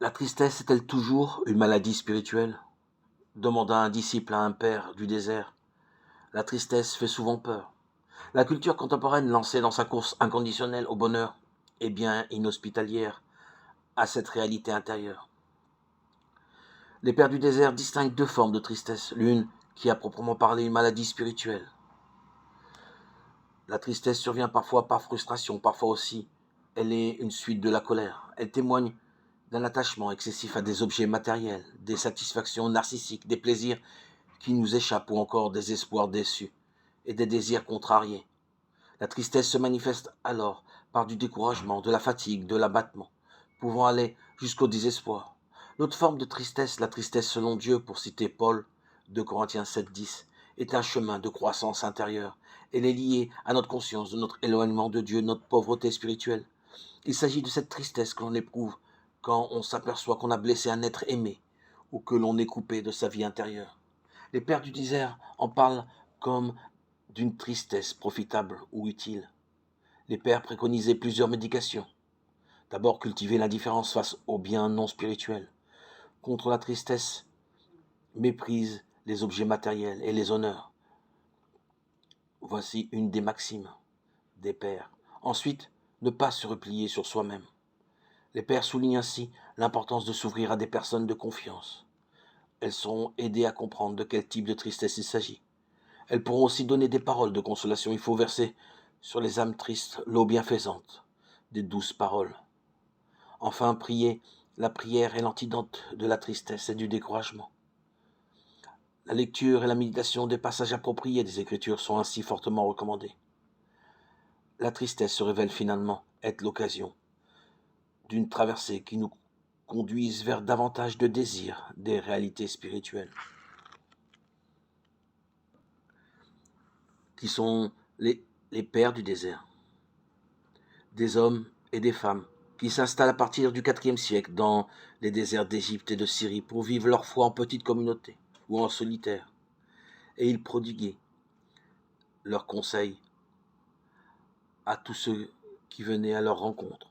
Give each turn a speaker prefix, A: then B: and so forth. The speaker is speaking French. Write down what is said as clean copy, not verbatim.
A: La tristesse est-elle toujours une maladie spirituelle? Demanda un disciple à un père du désert. La tristesse fait souvent peur. La culture contemporaine, lancée dans sa course inconditionnelle au bonheur, est bien inhospitalière à cette réalité intérieure. Les pères du désert distinguent deux formes de tristesse, l'une qui est à proprement parler une maladie spirituelle. La tristesse survient parfois par frustration, parfois aussi elle est une suite de la colère. Elle témoigne d'un attachement excessif à des objets matériels, des satisfactions narcissiques, des plaisirs qui nous échappent ou encore des espoirs déçus et des désirs contrariés. La tristesse se manifeste alors par du découragement, de la fatigue, de l'abattement, pouvant aller jusqu'au désespoir. L'autre forme de tristesse, la tristesse selon Dieu, pour citer Paul, 2 Corinthiens 7,10, est un chemin de croissance intérieure. Elle est liée à notre conscience de notre éloignement de Dieu, notre pauvreté spirituelle. Il s'agit de cette tristesse que l'on éprouve quand on s'aperçoit qu'on a blessé un être aimé ou que l'on est coupé de sa vie intérieure. Les pères du désert en parlent comme d'une tristesse profitable ou utile. Les pères préconisaient plusieurs médications. D'abord, cultiver l'indifférence face au bien non spirituel. Contre la tristesse, méprise les objets matériels et les honneurs. Voici une des maximes des pères. Ensuite, ne pas se replier sur soi-même. Les pères soulignent ainsi l'importance de s'ouvrir à des personnes de confiance. Elles seront aidées à comprendre de quel type de tristesse il s'agit. Elles pourront aussi donner des paroles de consolation. Il faut verser sur les âmes tristes l'eau bienfaisante, des douces paroles. Enfin, prier. La prière est l'antidote de la tristesse et du découragement. La lecture et la méditation des passages appropriés des Écritures sont ainsi fortement recommandées. La tristesse se révèle finalement être l'occasion d'une traversée qui nous conduise vers davantage de désirs des réalités spirituelles, qui sont les pères du désert, des hommes et des femmes qui s'installent à partir du IVe siècle dans les déserts d'Égypte et de Syrie pour vivre leur foi en petite communauté ou en solitaire, et ils prodiguaient leurs conseils à tous ceux qui venaient à leur rencontre.